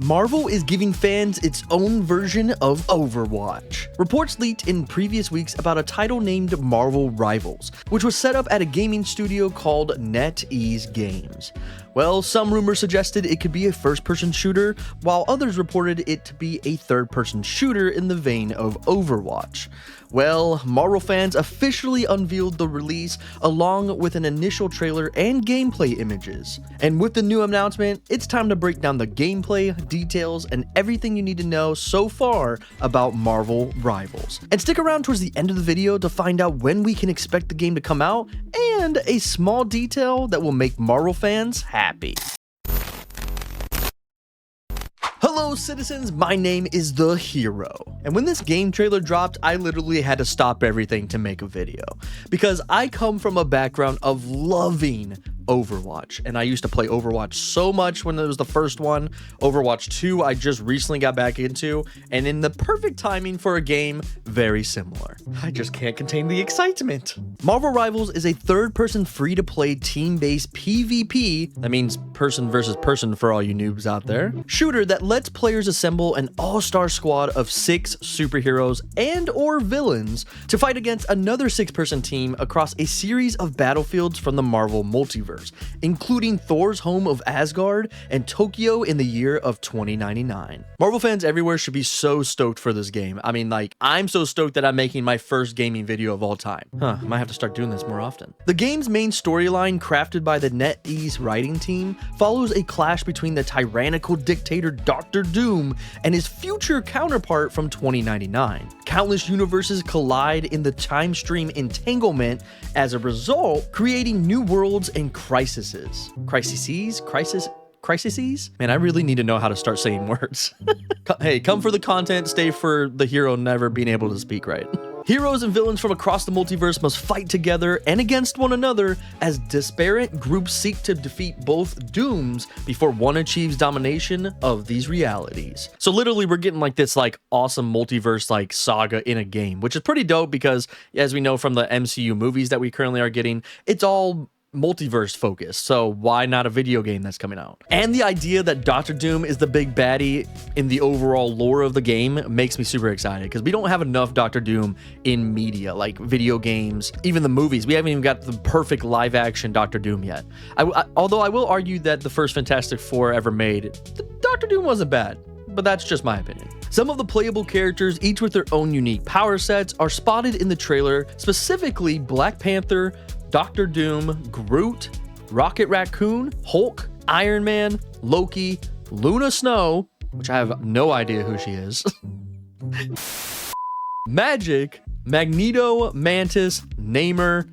Marvel is giving fans its own version of Overwatch. Reports leaked in previous weeks about a title named Marvel Rivals, which was set up at a gaming studio called NetEase Games. Well, some rumors suggested it could be a first-person shooter, while others reported it to be a third-person shooter in the vein of Overwatch. Well, Marvel fans officially unveiled the release along with an initial trailer and gameplay images. And with the new announcement, it's time to break down the gameplay, details, and everything you need to know so far about Marvel Rivals. And stick around towards the end of the video to find out when we can expect the game to come out and a small detail that will make Marvel fans happy. Hello citizens, my name is The Hero, and when this game trailer dropped, I literally had to stop everything to make a video, because I come from a background of loving Overwatch, and I used to play Overwatch so much when it was the first one. Overwatch 2 I just recently got back into, and in the perfect timing for a game very similar. I just can't contain the excitement. Marvel Rivals is a third-person free-to-play team-based PvP, that means person versus person for all you noobs out there, shooter that lets players assemble an all-star squad of 6 superheroes and or villains to fight against another 6-person team across a series of battlefields from the Marvel multiverse, including Thor's home of Asgard and Tokyo in the year of 2099. Marvel fans everywhere should be so stoked for this game. I mean, like, I'm so stoked that I'm making my first gaming video of all time. Might have to start doing this more often. The game's main storyline, crafted by the NetEase writing team, follows a clash between the tyrannical dictator Dr. Doom and his future counterpart from 2099. Countless universes collide in the time stream entanglement, as a result, creating new worlds and crises? Man, I really need to know how to start saying words. Hey, come for the content, stay for the hero never being able to speak right. Heroes and villains from across the multiverse must fight together and against one another as disparate groups seek to defeat both dooms before one achieves domination of these realities. So literally we're getting like this like awesome multiverse like saga in a game, which is pretty dope because as we know from the MCU movies that we currently are getting, it's all multiverse focused, so why not a video game that's coming out? And the idea that Dr. Doom is the big baddie in the overall lore of the game makes me super excited, because we don't have enough Dr. Doom in media, like video games, even the movies. We haven't even got the perfect live action Dr. Doom yet. Although I will argue that the first Fantastic Four ever made, Dr. Doom wasn't bad, but that's just my opinion. Some of the playable characters, each with their own unique power sets, are spotted in the trailer, specifically Black Panther, Dr. Doom, Groot, Rocket Raccoon, Hulk, Iron Man, Loki, Luna Snow, which I have no idea who she is, Magic, Magneto, Mantis, Namor,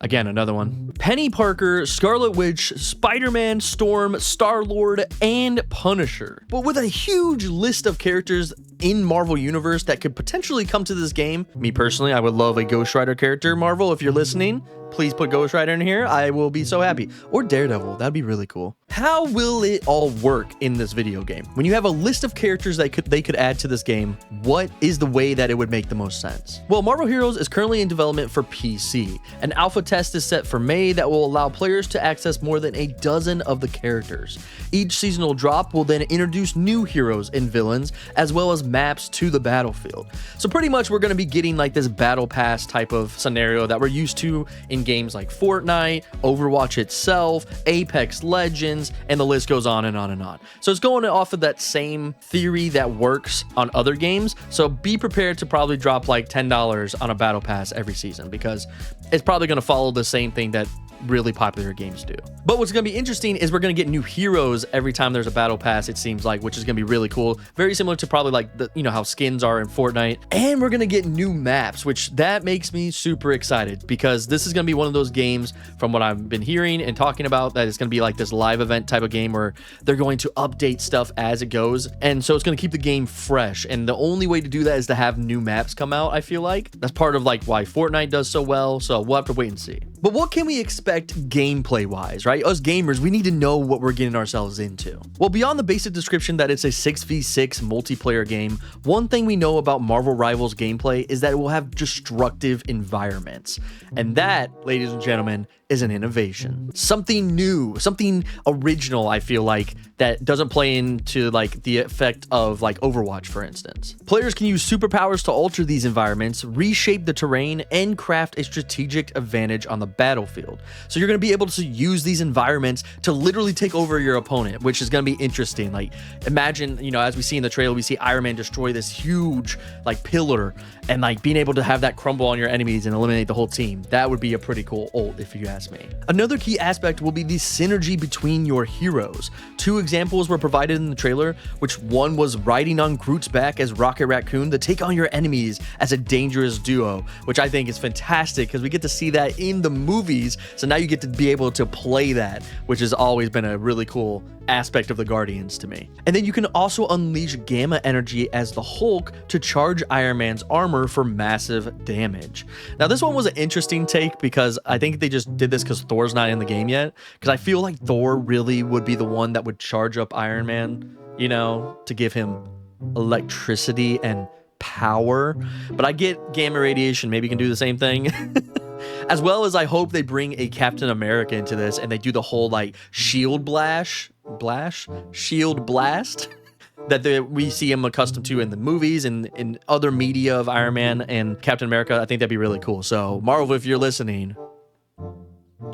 again, another one, Penny Parker, Scarlet Witch, Spider-Man, Storm, Star-Lord, and Punisher. But with a huge list of characters in Marvel Universe that could potentially come to this game, me personally, I would love a Ghost Rider character. Marvel, if you're listening, please put Ghost Rider in here. I will be so happy. Or Daredevil, that'd be really cool. How will it all work in this video game? When you have a list of characters that they could add to this game, what is the way that it would make the most sense? Well, Marvel Heroes is currently in development for PC. An alpha test is set for May that will allow players to access more than a dozen of the characters. Each seasonal drop will then introduce new heroes and villains, as well as maps to the battlefield. So pretty much we're going to be getting like this battle pass type of scenario that we're used to in games like Fortnite, Overwatch itself, Apex Legends, and the list goes on and on and on. So it's going off of that same theory that works on other games. So be prepared to probably drop like $10 on a battle pass every season, because it's probably going to follow the same thing that really popular games do. But what's going to be interesting is we're going to get new heroes every time there's a battle pass, it seems like, which is going to be really cool. Very similar to probably like the, you know, how skins are in Fortnite. And we're going to get new maps, which that makes me super excited, because this is going to be one of those games, from what I've been hearing and talking about, that it's going to be like this live event type of game where they're going to update stuff as it goes. And so it's going to keep the game fresh. And the only way to do that is to have new maps come out, I feel like. That's part of like why Fortnite does so well. So we'll have to wait and see. But what can we expect expect gameplay wise, right? Us gamers, we need to know what we're getting ourselves into. Well, beyond the basic description that it's a 6v6 multiplayer game, one thing we know about Marvel Rivals gameplay is that it will have destructive environments. And that, ladies and gentlemen, is an innovation. Something new, something original, I feel like, that doesn't play into like the effect of like Overwatch, for instance. Players can use superpowers to alter these environments, reshape the terrain, and craft a strategic advantage on the battlefield. So you're gonna be able to use these environments to literally take over your opponent, which is gonna be interesting. Like, imagine, you know, as we see in the trailer, we see Iron Man destroy this huge like pillar, and like being able to have that crumble on your enemies and eliminate the whole team. That would be a pretty cool ult, if you ask me. Another key aspect will be the synergy between your heroes. Two examples were provided in the trailer, which one was riding on Groot's back as Rocket Raccoon to take on your enemies as a dangerous duo, which I think is fantastic because we get to see that in the movies. So now you get to be able to play that, which has always been a really cool aspect of the Guardians to me. And then you can also unleash Gamma Energy as the Hulk to charge Iron Man's armor for massive damage. Now this one was an interesting take because I think they just did this because Thor's not in the game yet, because I feel like Thor really would be the one that would charge up Iron Man, you know, to give him electricity and power. But I get gamma radiation, maybe you can do the same thing. As well as I hope they bring a Captain America into this and they do the whole like shield blast that we see him accustomed to in the movies and in other media of Iron Man and Captain America. I think that'd be really cool. So Marvel, if you're listening,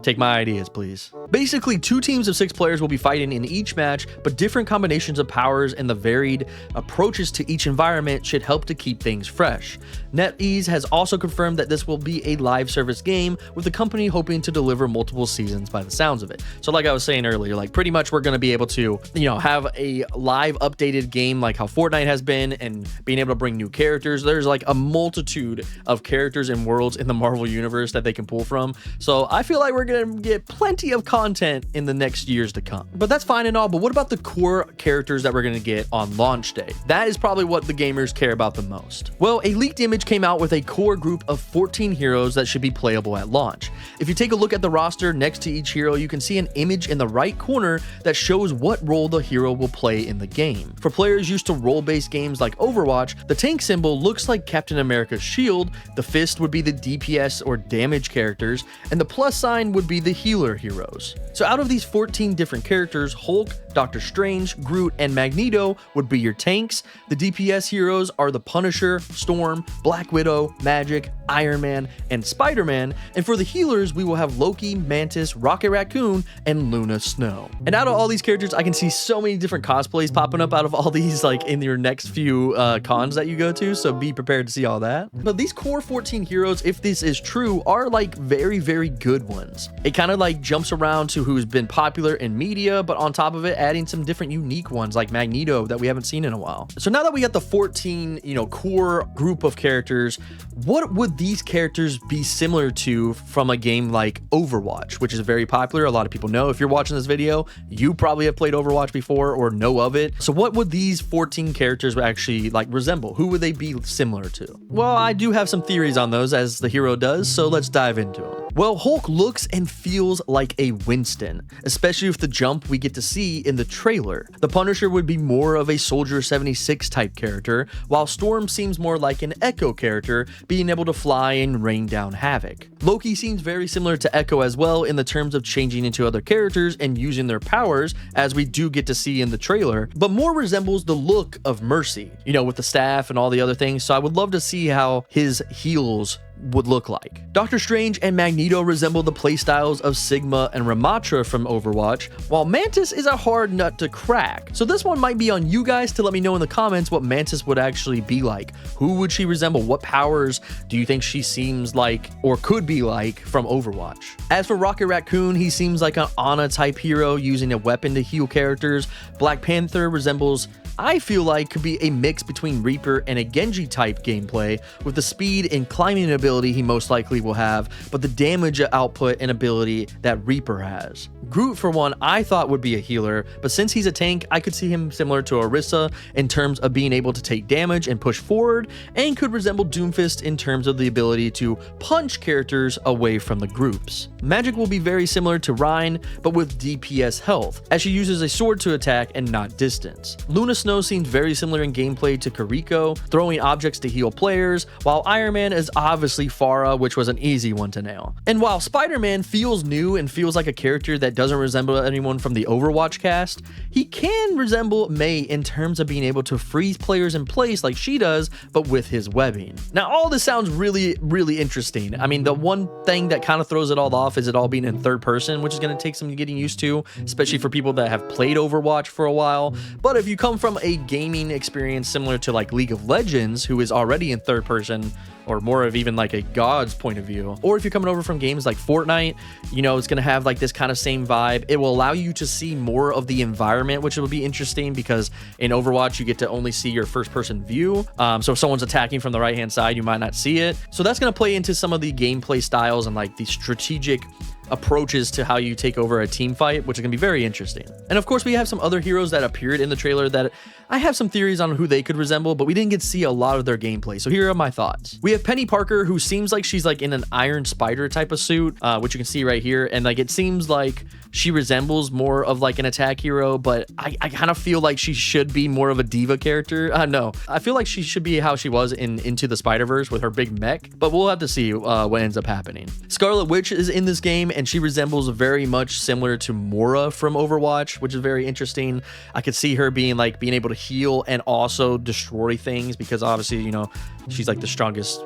take my ideas, please. Basically, 2 teams of 6 players will be fighting in each match, but different combinations of powers and the varied approaches to each environment should help to keep things fresh. NetEase has also confirmed that this will be a live service game, with the company hoping to deliver multiple seasons by the sounds of it. So like I was saying earlier, like pretty much we're going to be able to, you know, have a live updated game like how Fortnite has been, and being able to bring new characters. There's like a multitude of characters and worlds in the Marvel universe that they can pull from. So I feel like we're going to get plenty of content in the next years to come. But that's fine and all, but what about the core characters that we're going to get on launch day? That is probably what the gamers care about the most. Well, a leaked image came out with a core group of 14 heroes that should be playable at launch. If you take a look at the roster next to each hero, you can see an image in the right corner that shows what role the hero will play in the game. For players used to role-based games like Overwatch, the tank symbol looks like Captain America's shield, the fist would be the DPS or damage characters, and the plus sign would be the healer heroes. So out of these 14 different characters, Hulk, Doctor Strange, Groot, and Magneto would be your tanks. The DPS heroes are the Punisher, Storm, Black Widow, Magic, Iron Man, and Spider-Man. And for the healers, we will have Loki, Mantis, Rocket Raccoon, and Luna Snow. And out of all these characters, I can see so many different cosplays popping up out of all these, like in your next few cons that you go to. So be prepared to see all that. But these core 14 heroes, if this is true, are like very, very good ones. It kind of like jumps around to who's been popular in media, but on top of it, adding some different unique ones like Magneto that we haven't seen in a while. So now that we got the 14, you know, core group of characters, what would these characters be similar to from a game like Overwatch, which is very popular? A lot of people know. If you're watching this video, you probably have played Overwatch before or know of it. So what would these 14 characters actually like resemble? Who would they be similar to? Well, I do have some theories on those, as the hero does, so let's dive into them. Well, Hulk looks and feels like a Winston, especially with the jump we get to see in the trailer. The Punisher would be more of a Soldier 76 type character, while Storm seems more like an Echo character, being able to fly and rain down havoc. Loki seems very similar to Echo as well in the terms of changing into other characters and using their powers, as we do get to see in the trailer, but more resembles the look of Mercy, you know, with the staff and all the other things. So I would love to see how his heals would look like. Doctor Strange and Magneto resemble the playstyles of Sigma and Ramatra from Overwatch, while Mantis is a hard nut to crack. So this one might be on you guys to let me know in the comments what Mantis would actually be like. Who would she resemble? What powers do you think she seems like or could be like from Overwatch? As for Rocket Raccoon, he seems like an Ana type hero using a weapon to heal characters. Black Panther resembles I feel like could be a mix between Reaper and a Genji type gameplay, with the speed and climbing ability he most likely will have, but the damage output and ability that Reaper has. Groot, for one, I thought would be a healer, but since he's a tank, I could see him similar to Orisa in terms of being able to take damage and push forward, and could resemble Doomfist in terms of the ability to punch characters away from the groups. Magic will be very similar to Rein, but with DPS health, as she uses a sword to attack and not distance. Luna Snow seems very similar in gameplay to Kiriko, throwing objects to heal players, while Iron Man is obviously Pharah, which was an easy one to nail. And while Spider-Man feels new and feels like a character that doesn't resemble anyone from the Overwatch cast, he can resemble Mei in terms of being able to freeze players in place like she does, but with his webbing. Now, all this sounds really, really interesting. I mean, the one thing that kind of throws it all off is it all being in third person, which is going to take some getting used to, especially for people that have played Overwatch for a while. But if you come from a gaming experience similar to like League of Legends, who is already in third person, or more of even like a god's point of view, or if you're coming over from games like Fortnite, you know, it's going to have like this kind of same vibe. It will allow you to see more of the environment, which will be interesting because in Overwatch you get to only see your first person view. So if someone's attacking from the right hand side, you might not see it. So that's going to play into some of the gameplay styles and like the strategic approaches to how you take over a team fight, which is going to be very interesting. And of course, we have some other heroes that appeared in the trailer that I have some theories on who they could resemble, but we didn't get to see a lot of their gameplay. So here are my thoughts. We have Penny Parker, who seems like she's like in an Iron Spider type of suit, which you can see right here. And like, it seems like she resembles more of like an attack hero, but I kind of feel like she should be more of a diva character. No, I feel like she should be how she was in Into the Spider-Verse with her big mech, but we'll have to see what ends up happening. Scarlet Witch is in this game, and she resembles very much similar to Mora from Overwatch, which is very interesting. I could see her being able to heal and also destroy things, because obviously, you know, she's like the strongest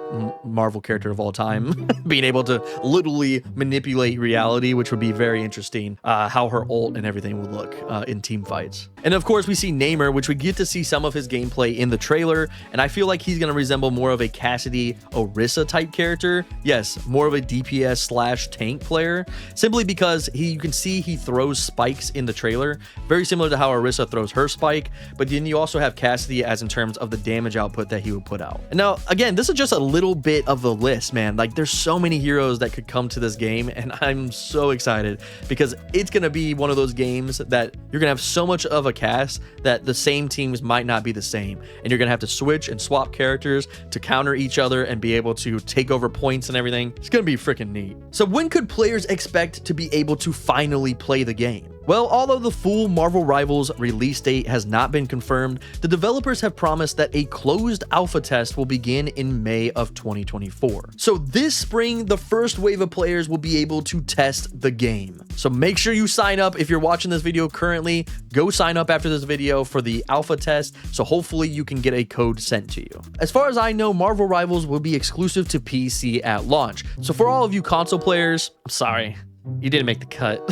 Marvel character of all time, being able to literally manipulate reality, which would be very interesting, how her ult and everything would look in team fights. And of course, we see Namor, which we get to see some of his gameplay in the trailer, and I feel like he's going to resemble more of a Cassidy Orisa type character. Yes, more of a DPS / tank player, simply because you can see he throws spikes in the trailer, very similar to how Orisa throws her spike, but then you also have Cassidy as in terms of the damage output that he would put out. And now, again, this is just a little bit of the list, man. Like, there's so many heroes that could come to this game, and I'm so excited because it's going to be one of those games that you're going to have so much of a cast that the same teams might not be the same, and you're going to have to switch and swap characters to counter each other and be able to take over points and everything. It's going to be freaking neat. So when could players expect to be able to finally play the game? Well, although the full Marvel Rivals release date has not been confirmed, the developers have promised that a closed alpha test will begin in May of 2024. So this spring, the first wave of players will be able to test the game. So make sure you sign up. If you're watching this video currently, go sign up after this video for the alpha test, so hopefully you can get a code sent to you. As far as I know, Marvel Rivals will be exclusive to PC at launch. So for all of you console players, I'm sorry, you didn't make the cut.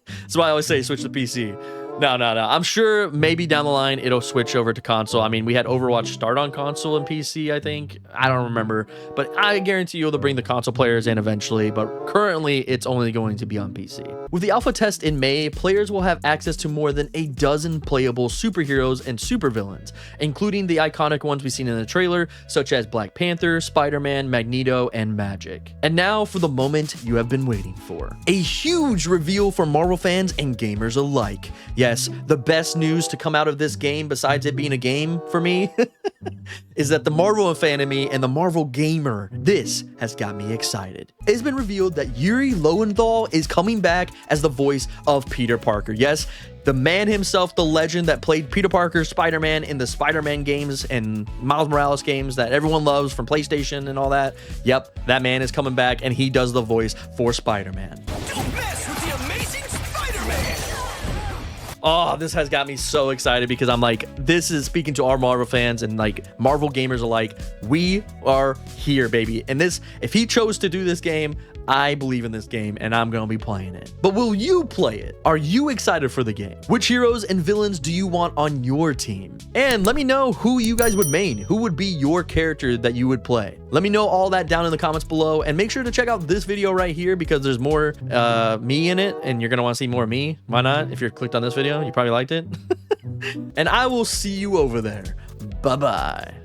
That's why I always say switch to PC. No. I'm sure maybe down the line it'll switch over to console. I mean, we had Overwatch start on console and PC, I think. I don't remember. But I guarantee you they'll bring the console players in eventually. But currently, it's only going to be on PC. With the alpha test in May, players will have access to more than a dozen playable superheroes and supervillains, including the iconic ones we've seen in the trailer, such as Black Panther, Spider-Man, Magneto, and Magic. And now for the moment you have been waiting for. A huge reveal for Marvel fans and gamers alike. Yes, the best news to come out of this game, besides it being a game for me, is that the Marvel fan in me and the Marvel gamer, this has got me excited. It's been revealed that Yuri Lowenthal is coming back as the voice of Peter Parker. Yes, the man himself, the legend that played Peter Parker, Spider-Man in the Spider-Man games and Miles Morales games that everyone loves from PlayStation and all that. Yep, that man is coming back and he does the voice for Spider-Man. Don't mess with the Amazing Spider-Man! Oh, this has got me so excited because I'm like, this is speaking to our Marvel fans and like Marvel gamers alike. We are here, baby. And this, if he chose to do this game, I believe in this game and I'm gonna be playing it. But will you play it? Are you excited for the game? Which heroes and villains do you want on your team? And let me know who you guys would main. Who would be your character that you would play? Let me know all that down in the comments below, and make sure to check out this video right here because there's more me in it and you're gonna want to see more of me. Why not? If you're clicked on this video, you probably liked it. And I will see you over there. Bye-bye.